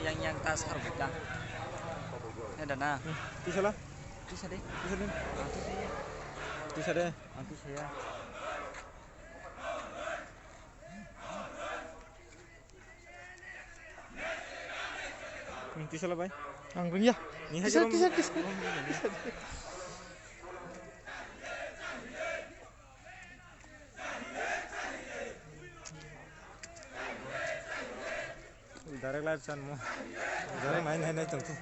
yang tas harus buka. Ini ada na. Bisa lah. Bisa deh. Bisa deh. Nanti saya. Bisa deh. Nanti saya. Bisa lah, Bay. Anggung ya. Ni Bisa, haja bisa, bang. bisa. Direct live chan mo. Direct main tunggu.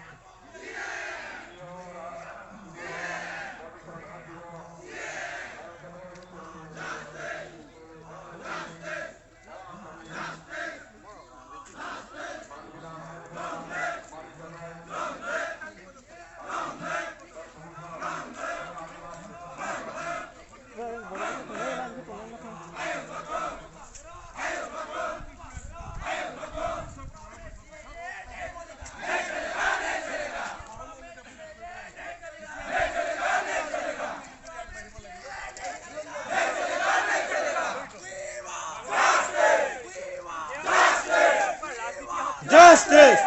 Justice!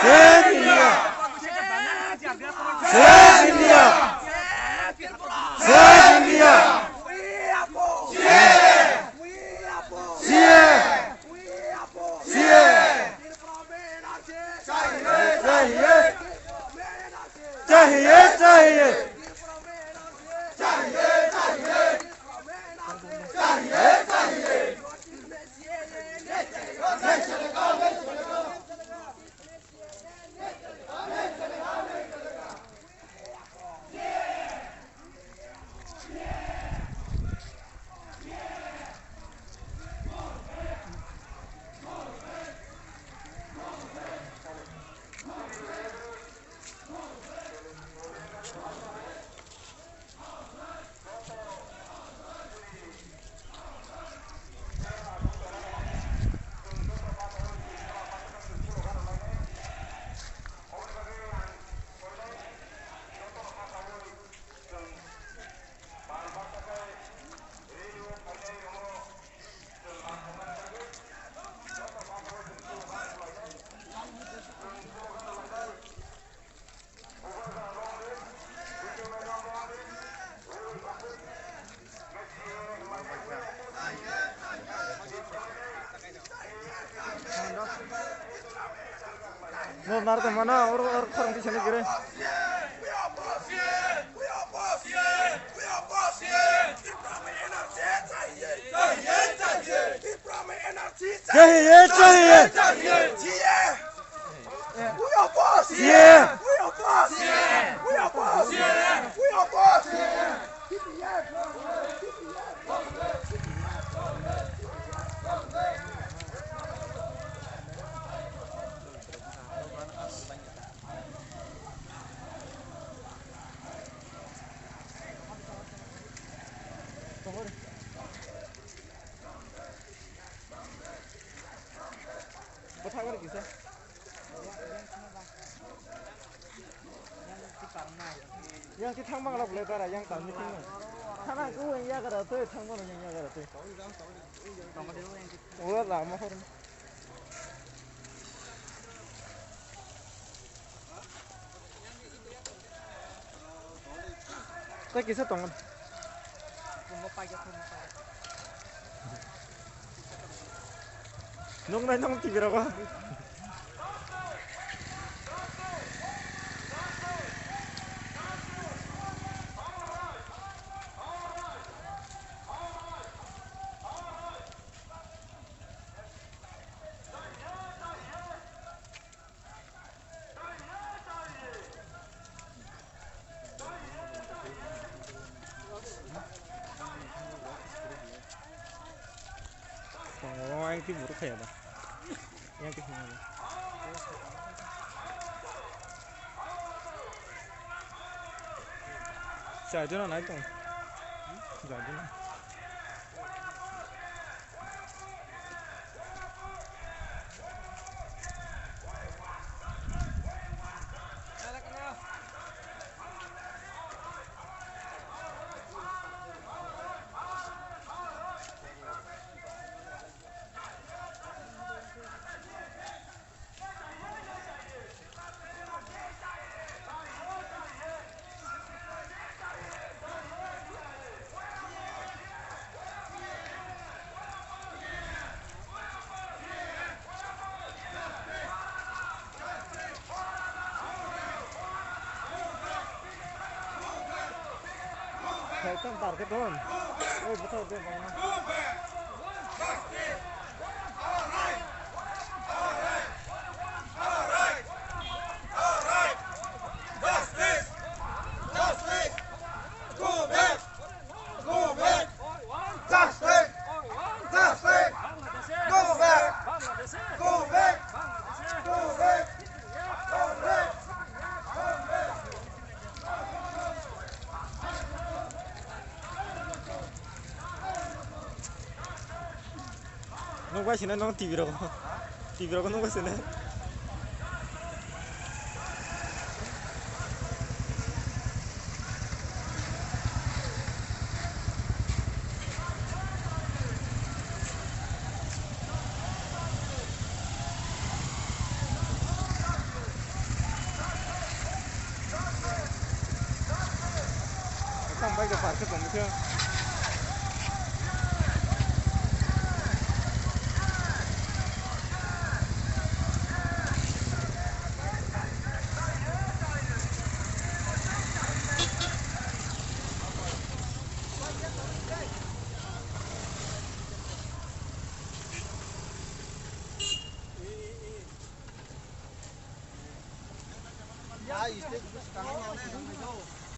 Save India! Save India! Save India! चाहिए No, nada mana orang di sana kira. Bertanggal gitu. Yang kita thang lah boleh tara, yang kami tinggal. Karena aku yang ya kada tu, thang yang ya kada tu. Oh lama orang. Tak kisah tongan. Nung na nung tigre ako. Yang itu buruk ya, Bang. Yang itu gimana? Saya naik dong. Saya tam parke ton. Oi, betul dia bang. Nunggu sini nong TV roko nunggu sini. Sampai ke parkir pemuda. Ya, istri terus kangen